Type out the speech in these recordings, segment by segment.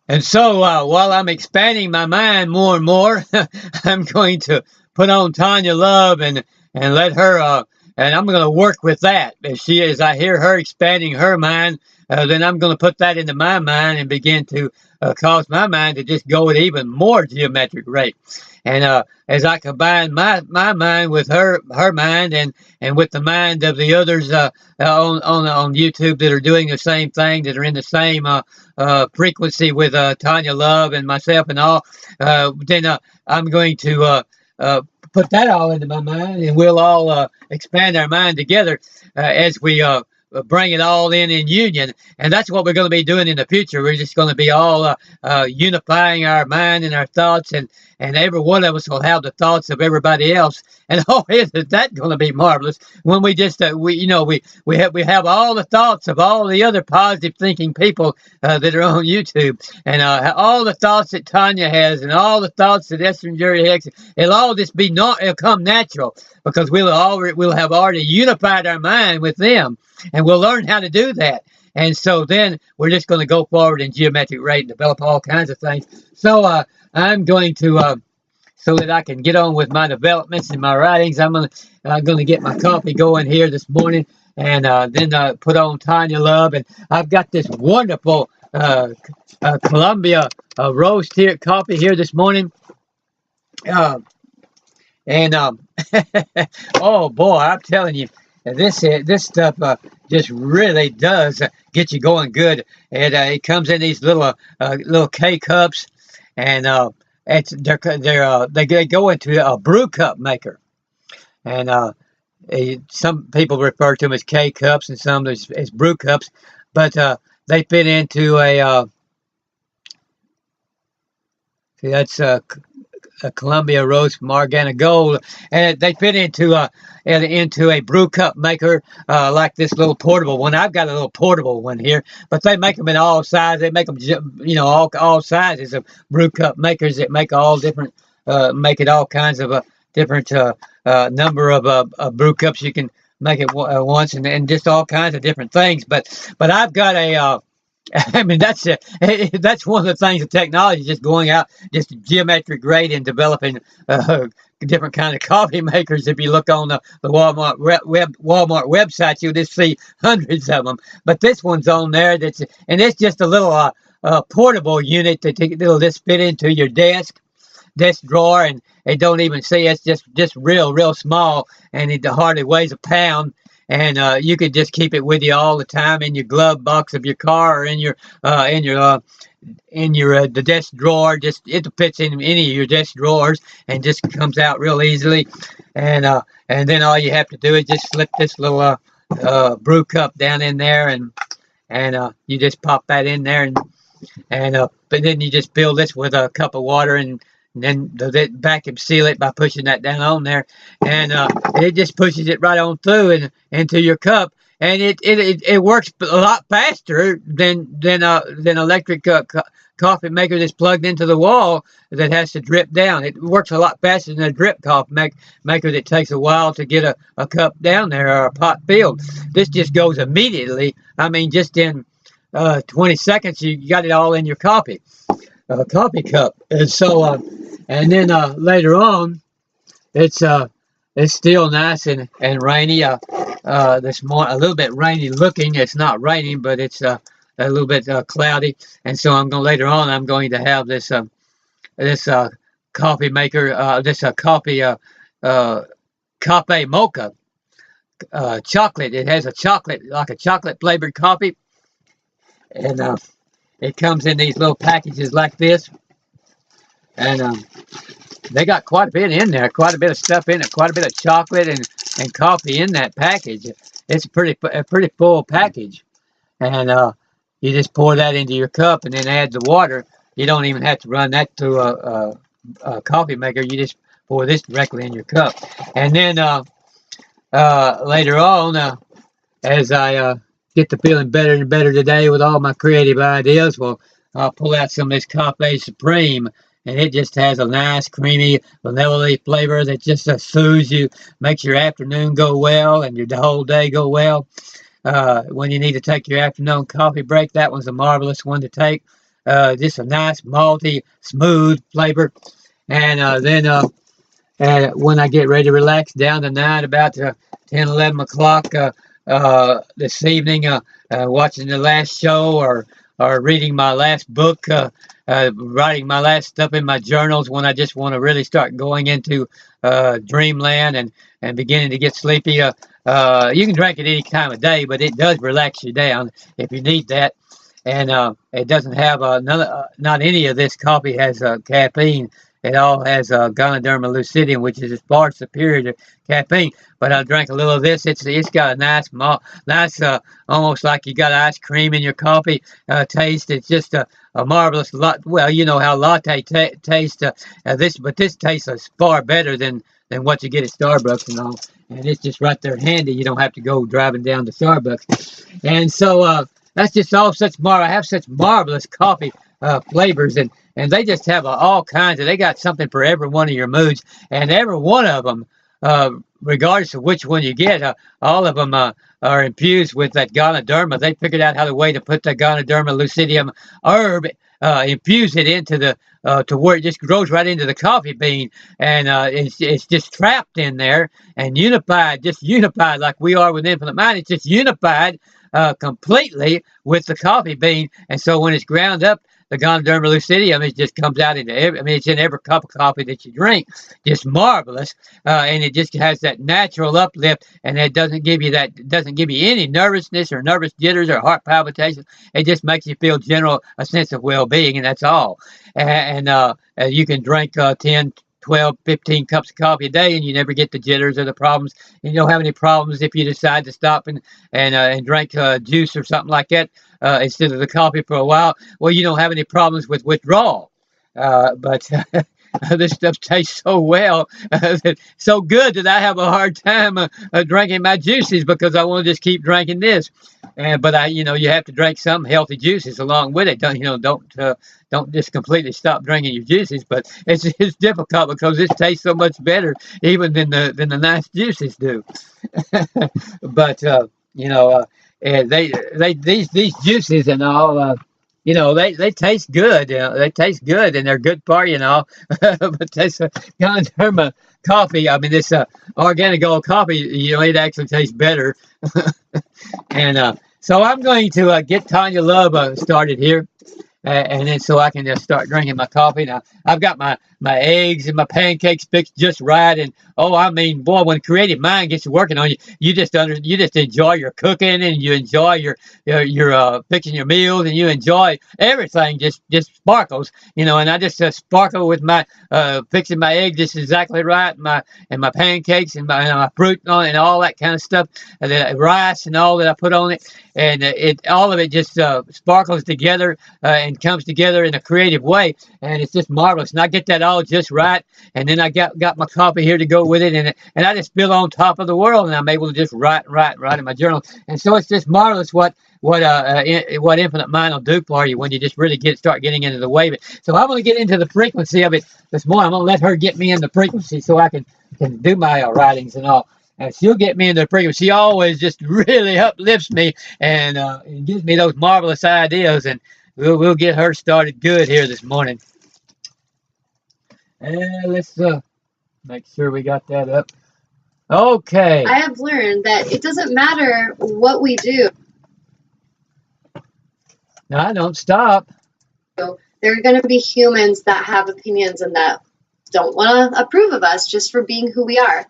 And so while I'm expanding my mind more and more, I'm going to put on Tanya Love and let her and I'm going to work with that. As I hear her expanding her mind, then I'm going to put that into my mind and begin to cause my mind to just go at even more geometric rate. And as I combine my mind with her mind and with the mind of the others on YouTube that are doing the same thing, that are in the same frequency with Tanya Love and myself and all, then I'm going to put that all into my mind, and we'll all expand our mind together as we bring it all in union. And that's what we're going to be doing in the future. We're just going to be all unifying our mind and our thoughts, and every one of us will have the thoughts of everybody else. And oh, isn't that going to be marvelous when we just we have all the thoughts of all the other positive thinking people that are on YouTube, and all the thoughts that Tanya has, and all the thoughts that Esther and Jerry Hicks. It'll all just be not. It'll come natural because we'll have already unified our mind with them, and we'll learn how to do that. And so then we're just going to go forward in geometric rate and develop all kinds of things. So I'm going to, so that I can get on with my developments and my writings, I'm going to get my coffee going here this morning, and then put on Tanya Love. And I've got this wonderful Columbia roast here, coffee here this morning. Uh, and oh boy, I'm telling you, this stuff just really does get you going good. It comes in these little K cups, and they go into a brew cup maker, and some people refer to them as K cups, and some as brew cups, but they fit into see, that's a Columbia Roast Margana Gold, and they fit into a brew cup maker like this little portable one. I've got a little portable one here, but they make them in all sizes. They make them, all sizes of brew cup makers that make all different, make it all kinds of different number of brew cups. You can make it once, and just all kinds of different things. But I've got a I mean, that's one of the things of technology, just going out, just geometric rate and developing different kind of coffee makers. If you look on the Walmart Walmart website, you'll just see hundreds of them. But this one's on there, and it's just a little portable unit that'll just fit into your desk drawer, and they don't even see. It's just real small, and it hardly weighs a pound. And you could just keep it with you all the time in your glove box of your car, or in your the desk drawer. Just it fits in any of your desk drawers and just comes out real easily. And then all you have to do is just slip this little brew cup down in there, and you just pop that in there, and but then you just fill this with a cup of water, and then the vacuum seal it by pushing that down on there, and it just pushes it right on through and into your cup, and it works a lot faster than electric coffee maker that's plugged into the wall that has to drip down. It works a lot faster than a drip coffee maker that takes a while to get a cup down there or a pot filled. This just goes immediately. I mean, just in 20 seconds, you got it all in your coffee cup. And so and then later on, it's still nice and rainy. This morning, a little bit rainy looking. It's not raining, but it's a little bit cloudy. And so later on, I'm going to have this coffee maker, this coffee cafe mocha chocolate. It has a chocolate flavored coffee, and it comes in these little packages like this, and they got quite a bit in there, quite a bit of stuff in it, quite a bit of chocolate and coffee in that package. It's a pretty full package, and you just pour that into your cup and then add the water. You don't even have to run that through a coffee maker. You just pour this directly in your cup, and then later on, as I get to feeling better and better today with all my creative ideas, well, I'll pull out some of this Cafe Supreme, and it just has a nice creamy vanilla flavor that just soothes you, makes your afternoon go well and the whole day go well. When you need to take your afternoon coffee break, that one's a marvelous one to take. just a nice malty, smooth flavor. And then when I get ready to relax down tonight, about 10, 11 o'clock this evening, watching the last show or reading my last book, writing my last stuff in my journals when I just want to really start going into dreamland and beginning to get sleepy. You can drink it any time of day, but it does relax you down if you need that. And it doesn't have not any of this coffee has caffeine. It all has Ganoderma lucidum, which is far superior to caffeine. But I drank a little of this. It's got a nice, almost like you got ice cream in your coffee taste. It's just a marvelous lot. Well, you know how latte tastes. But this tastes far better than what you get at Starbucks and all. And it's just right there handy. You don't have to go driving down to Starbucks. And so that's just all I have such marvelous coffee flavors, and they just have all kinds of. They got something for every one of your moods, and every one of them, regardless of which one you get, all of them are infused with that Ganoderma. They figured out how the way to put the Ganoderma lucidum herb, infuse it into the to where it just grows right into the coffee bean, and it's just trapped in there and just unified like we are with Infinite Mind. It's just unified completely with the coffee bean, and so when it's ground up, the Ganoderma lucidum, it just comes out into it's in every cup of coffee that you drink. Just marvelous, and it just has that natural uplift, and it doesn't give you any nervousness or nervous jitters or heart palpitations. It just makes you feel a sense of well-being, and that's all. And you can drink 10, 12, 15 cups of coffee a day, and you never get the jitters or the problems. And you don't have any problems if you decide to stop and drink juice or something like that instead of the coffee for a while. Well, you don't have any problems with withdrawal. But this stuff tastes so well, so good that I have a hard time drinking my juices because I want to just keep drinking this. But you have to drink some healthy juices along with it. Don't just completely stop drinking your juices. But it's difficult because this tastes so much better even than the nice juices do. But these juices and all. They taste good. They taste good, and they're good for you, but this Ganoderma coffee, I mean, this organic gold coffee, it actually tastes better. And so I'm going to get Tanya Love started here. And then so I can just start drinking my coffee. Now, I've got my eggs and my pancakes fixed just right. And, I mean, boy, when creative mind gets working on you, you just enjoy your cooking, and you enjoy your fixing your meals, and you enjoy everything just sparkles, and I just sparkle with my fixing my egg just exactly right, and my pancakes and my fruit and all that kind of stuff, and the rice and all that I put on it. And all of it just sparkles together and comes together in a creative way, and it's just marvelous. And I get that all just right, and then I got my coffee here to go with it, and I just feel on top of the world, and I'm able to just write in my journal. And so it's just marvelous what Infinite Mind will do for you when you just really start getting into the wave. So I'm going to get into the frequency of it this morning. I'm going to let her get me in the frequency so I can do my writings and all. And she'll get me into the frequency. She always just really uplifts me and gives me those marvelous ideas. And we'll get her started good here this morning. And let's make sure we got that up. Okay. I have learned that it doesn't matter what we do. No, I don't stop. There are going to be humans that have opinions and that don't want to approve of us just for being who we are.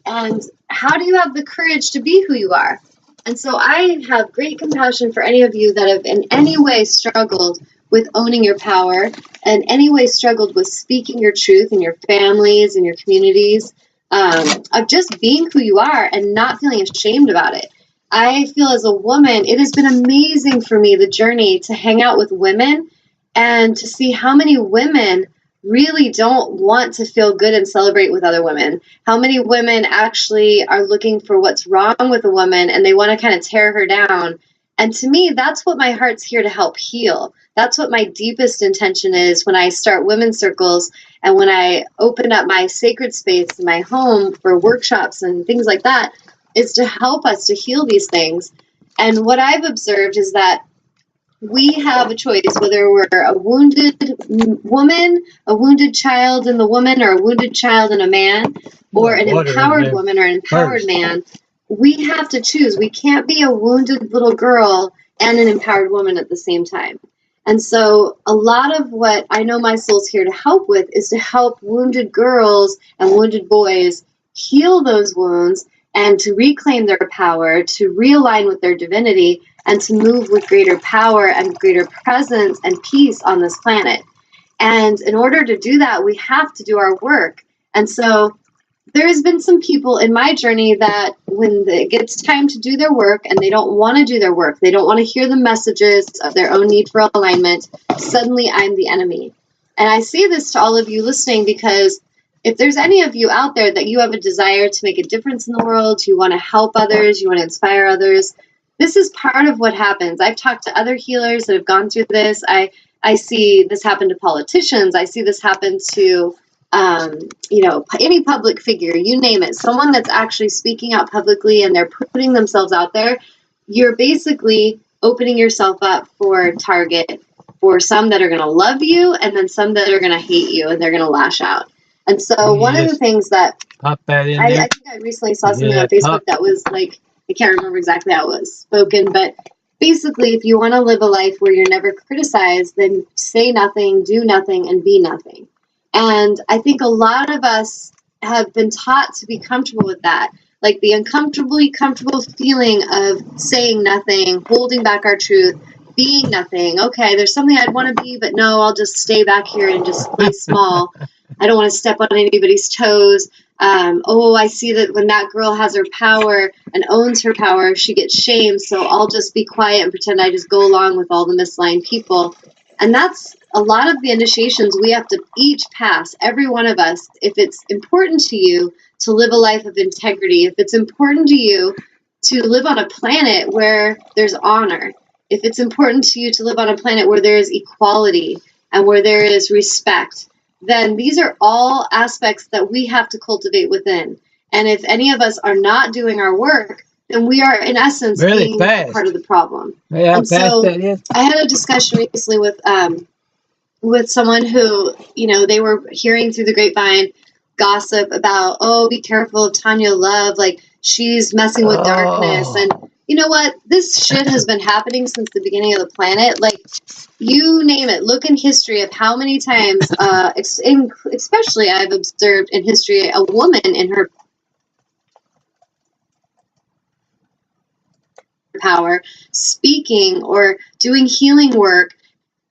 And how do you have the courage to be who you are? And so I have great compassion for any of you that have in any way struggled with owning your power, and any way struggled with speaking your truth in your families and your communities, of just being who you are and not feeling ashamed about it. I feel as a woman, it has been amazing for me, the journey to hang out with women and to see how many women really don't want to feel good and celebrate with other women. How many women actually are looking for what's wrong with a woman and they want to kind of tear her down. And to me, that's what my heart's here to help heal. That's what my deepest intention is when I start women's circles and when I open up my sacred space in my home for workshops and things like that, is to help us to heal these things. And what I've observed is that we have a choice whether we're a wounded woman, a wounded child in the woman, or a wounded child in a man, or an empowered woman or an empowered man. We have to choose. We can't be a wounded little girl and an empowered woman at the same time. And so a lot of what I know my soul's here to help with is to help wounded girls and wounded boys heal those wounds and to reclaim their power, to realign with their divinity, and to move with greater power and greater presence and peace on this planet. And in order to do that, we have to do our work. And so there's been some people in my journey that when it gets time to do their work and they don't want to do their work, they don't want to hear the messages of their own need for alignment, suddenly I'm the enemy. And I say this to all of you listening because if there's any of you out there that you have a desire to make a difference in the world, you want to help others, you want to inspire others, this is part of what happens. I've talked to other healers that have gone through this. I see this happen to politicians. I see this happen to any public figure, you name it, someone that's actually speaking out publicly and they're putting themselves out there. You're basically opening yourself up for target for some that are going to love you and then some that are going to hate you and they're going to lash out. And so one of the things that pop that in I there. think I recently saw something on Facebook that was like, I can't remember exactly how it was spoken, but basically if you want to live a life where you're never criticized, then say nothing, do nothing, and be nothing. And I think a lot of us have been taught to be comfortable with that, like the uncomfortably comfortable feeling of saying nothing, holding back our truth, being nothing. Okay, there's something I'd want to be, but no, I'll just stay back here and just play small. I don't want to step on anybody's toes. I see that when that girl has her power and owns her power, she gets shamed, so I'll just be quiet and pretend I just go along with all the misaligned people. And that's a lot of the initiations we have to each pass, every one of us. If it's important to you to live a life of integrity, if it's important to you to live on a planet where there's honor, if it's important to you to live on a planet where there is equality and where there is respect, then these are all aspects that we have to cultivate within. And if any of us are not doing our work, then we are, in essence, being part of the problem. Yeah, and so I had a discussion recently with someone who, they were hearing through the grapevine gossip about, oh, be careful of Tanya Love, like she's messing with darkness. And you know what? This shit has been happening since the beginning of the planet. Like, you name it. Look in history of how many times, especially I've observed in history, a woman in her power speaking or doing healing work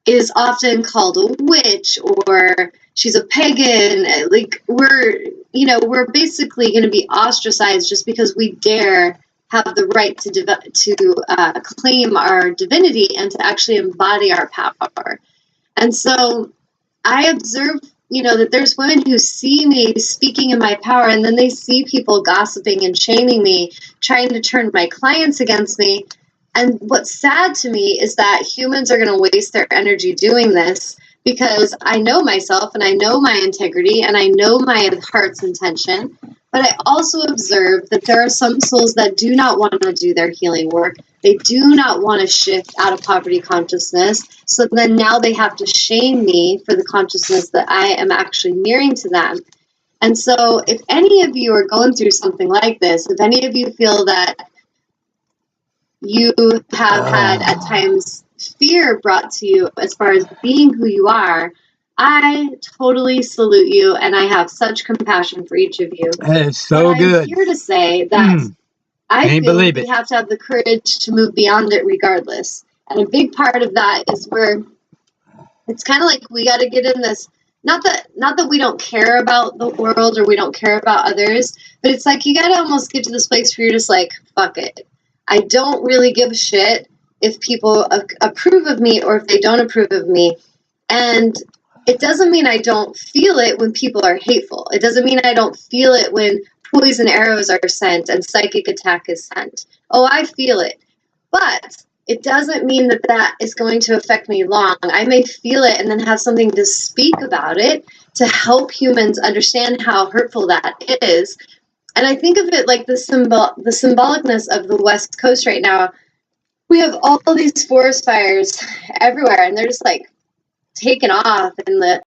is often called a witch or she's a pagan. Like, we're basically going to be ostracized just because we dare have the right to claim our divinity and to actually embody our power. And so I observe, that there's women who see me speaking in my power, and then they see people gossiping and shaming me, trying to turn my clients against me. And what's sad to me is that humans are going to waste their energy doing this because I know myself and I know my integrity and I know my heart's intention. But I also observe that there are some souls that do not want to do their healing work. They do not want to shift out of poverty consciousness. So then now they have to shame me for the consciousness that I am actually mirroring to them. And so if any of you are going through something like this, if any of you feel that you have had at times fear brought to you as far as being who you are, I totally salute you, and I have such compassion for each of you. That is so good. I'm here to say that I feel like we have to have the courage to move beyond it regardless. And a big part of that is where it's kind of like we got to get in this, not that we don't care about the world or we don't care about others, but it's like you got to almost get to this place where you're just like, fuck it. I don't really give a shit if people approve of me or if they don't approve of me. And it doesn't mean I don't feel it when people are hateful. It doesn't mean I don't feel it when poison arrows are sent and psychic attack is sent. Oh, I feel it. But it doesn't mean that that is going to affect me long. I may feel it and then have something to speak about it to help humans understand how hurtful that is. And I think of it like the symbolicness of the West Coast right now. we have all these forest fires everywhere, and they're just like taking off, and the